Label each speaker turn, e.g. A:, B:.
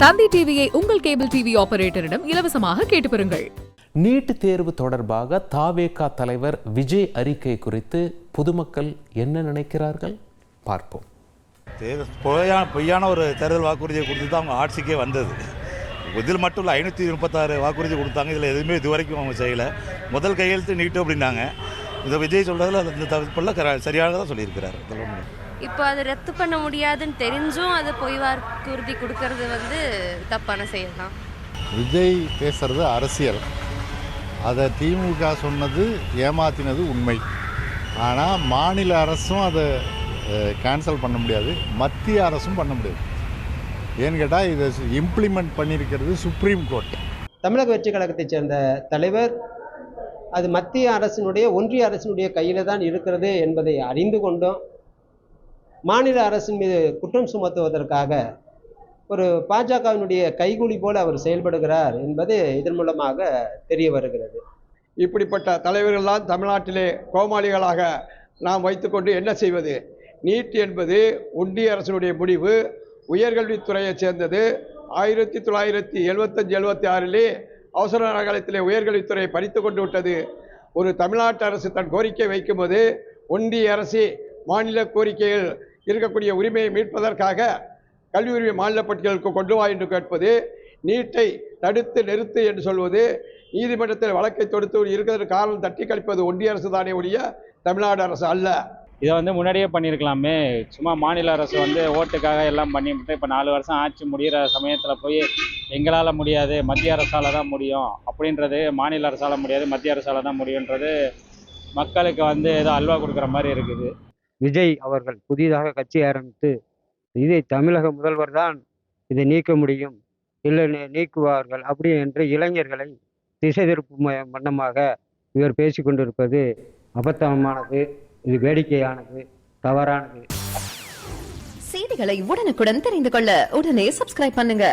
A: தந்தி டிவியை உங்கள் cable TV ஆபரேட்டரிடம் இலவசமாக கேட்டு பெறுங்கள்.
B: நீட் தேர்வு தொடர்பாக தாவேகா தலைவர் விஜய் அறிக்கை குறித்து பொதுமக்கள் என்ன நினைக்கிறார்கள் பார்ப்போம்.
C: பொய்யான ஒரு தேர்தல் வாக்குறுதியை கொடுத்து தான் அவங்க ஆட்சிக்கே வந்தது. இதில் மட்டும் இல்லை, 536 வாக்குறுதி கொடுத்தாங்க. இதில் எதுவுமே இது வரைக்கும் அவங்க செய்யலை. முதல் கையெழுத்து நீட்டு அப்படின்னாங்க. இதை விஜய் சொல்கிறதுல இந்த தவிர்ப்பெல்லாம் சரியாக தான் சொல்லியிருக்கிறார்.
D: இப்போ அதை ரத்து பண்ண முடியாதுன்னு தெரிஞ்சும் அதை பொய் வாக்குறுதி கொடுக்கறது தப்பான செயல் தான்.
E: விஜய் பேசுறது அரசியல். அதை திமுக சொன்னது ஏமாத்தினது உண்மை. ஆனால் மாநில அரசும் அதை கேன்சல் பண்ண முடியாது, மத்திய அரசும் பண்ண முடியாது. ஏன்னு கேட்டால் இதை இம்ப்ளிமெண்ட் பண்ணியிருக்கிறது சுப்ரீம் கோர்ட்.
F: தமிழக வெற்றி கழகத்தைச் சேர்ந்த தலைவர் அது மத்திய அரசினுடைய ஒன்றிய அரசினுடைய கையில் தான் இருக்கிறது என்பதை அறிந்து கொண்டும் மாநில அரசின் மீது குற்றம் சுமத்துவதற்காக ஒரு பாஜகவினுடைய கைகூலி போல அவர் செயல்படுகிறார் என்பது இதன் மூலமாக தெரிய வருகிறது.
G: இப்படிப்பட்ட தலைவர்கள்லாம் தமிழ்நாட்டிலே கோமாளிகளாக நாம் வைத்துக்கொண்டு என்ன செய்வது? நீட் என்பது ஒன்றிய அரசினுடைய முடிவு, உயர்கல்வித்துறையைச் சேர்ந்தது. 1975-76 அவசர காலத்திலே உயர்கல்வித்துறையை பறித்து கொண்டு விட்டது. ஒரு தமிழ்நாட்டு அரசு தன் கோரிக்கை வைக்கும்போது ஒன்றிய அரசு மாநில கோரிக்கையில் இருக்கக்கூடிய உரிமையை மீட்பதற்காக கல்வி உரிமை மாநில பட்டியலுக்கு கொண்டு வா என்று கேட்பது, நீட்டை தடுத்து நிறுத்து என்று சொல்வது, நீதிமன்றத்தில் வழக்கை தொடுத்து இருக்கிறது காரணம் தட்டி கழிப்பது ஒன்றிய அரசு தானே ஒழிய தமிழ்நாடு அரசு அல்ல.
H: இதை முன்னாடியே பண்ணியிருக்கலாமே. சும்மா மாநில அரசு ஓட்டுக்காக எல்லாம் பண்ணிவிட்டு இப்போ 4 வருஷம் ஆட்சி முடிகிற சமயத்தில் போய் எங்களால் முடியாது, மத்திய அரசால் தான் முடியும் அப்படின்றது, மாநில அரசால் முடியாது மத்திய அரசால் தான் முடியுன்றது மக்களுக்கு ஏதோ அல்வா கொடுக்குற மாதிரி இருக்குது.
I: விஜய் அவர்கள் புதிதாக கட்சி ஆரம்பித்து இதை தமிழக முதல்வர் தான் இதை நீக்க முடியும், இல்லை நீக்குவார்கள் அப்படி என்று இளைஞர்களை திசை திருப்பும் வண்ணமாக இவர் பேசி கொண்டிருப்பது அபத்தமானது, இது வேடிக்கையானது, தவறானது.
J: செய்திகளை உடனுக்குடன் தெரிந்து கொள்ள உடனே சப்ஸ்கிரைப் பண்ணுங்க.